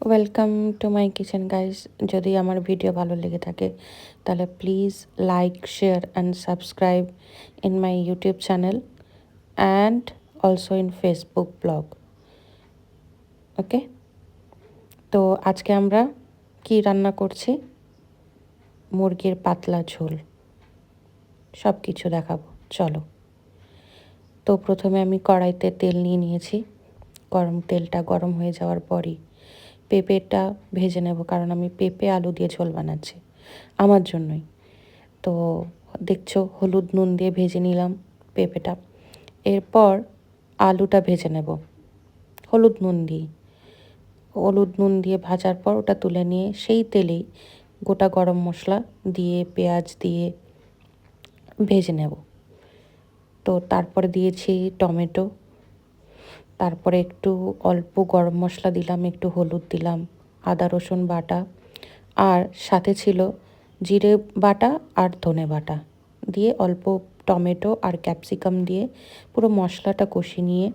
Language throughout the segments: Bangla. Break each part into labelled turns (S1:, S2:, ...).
S1: Welcome to my kitchen guys. যদি আমার ভিডিও ভালো লেগে থাকে তাহলে please like, share and subscribe in my YouTube channel and also in Facebook blog. Okay, তো আজকে আমরা কি রান্না করছি, মুরগির পাতলা ঝোল, সব কিছু দেখাবো। চলো। তো প্রথমে আমি কড়াইতে তেল নিয়ে নিয়েছি। তেলটা গরম হয়ে যাওয়ার পরই পেঁপেটা ভেজে নেব, কারণ আমি পেঁপে আলু দিয়ে ঝোল বানাচ্ছি আমার জন্যই। তো দেখছো হলুদ নুন দিয়ে ভেজে নিলাম পেঁপেটা। এরপর আলুটা ভেজে নেব হলুদ নুন দিয়ে ভাজার পর ওটা তুলে নিয়ে সেই তেলেই গোটা গরম মশলা দিয়ে পেঁয়াজ দিয়ে ভেজে নেব। তো তারপরে দিয়েছি টমেটো, তারপরে একটু অল্প গরম মশলা দিলাম, একটু হলুদ দিলাম, আদা রসুন বাটা, আর সাথে ছিল জিরে বাটা আর ধনে বাটা দিয়ে অল্প টমেটো আর ক্যাপসিকাম দিয়ে পুরো মশলাটা কষিয়ে নিয়ে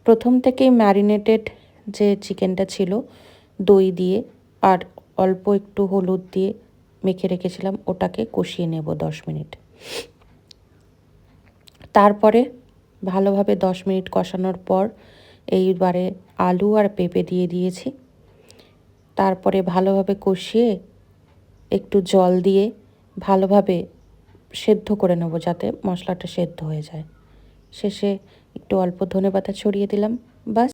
S1: প্রথম থেকেই ম্যারিনেটেড যে চিকেনটা ছিল দই দিয়ে আর অল্প একটু হলুদ দিয়ে মেখে রেখেছিলাম, ওটাকে কষিয়ে নেব 10 মিনিট। তারপরে ভালোভাবে 10 মিনিট কষানোর পর এইবারে আলু আর পেঁপে দিয়ে দিয়েছি। তারপরে ভালোভাবে কষিয়ে একটু জল দিয়ে ভালোভাবে সেদ্ধ করে নেব, যাতে মশলাটা সেদ্ধ হয়ে যায়। শেষে একটু অল্প ধনেপাতা ছড়িয়ে দিলাম, বাস।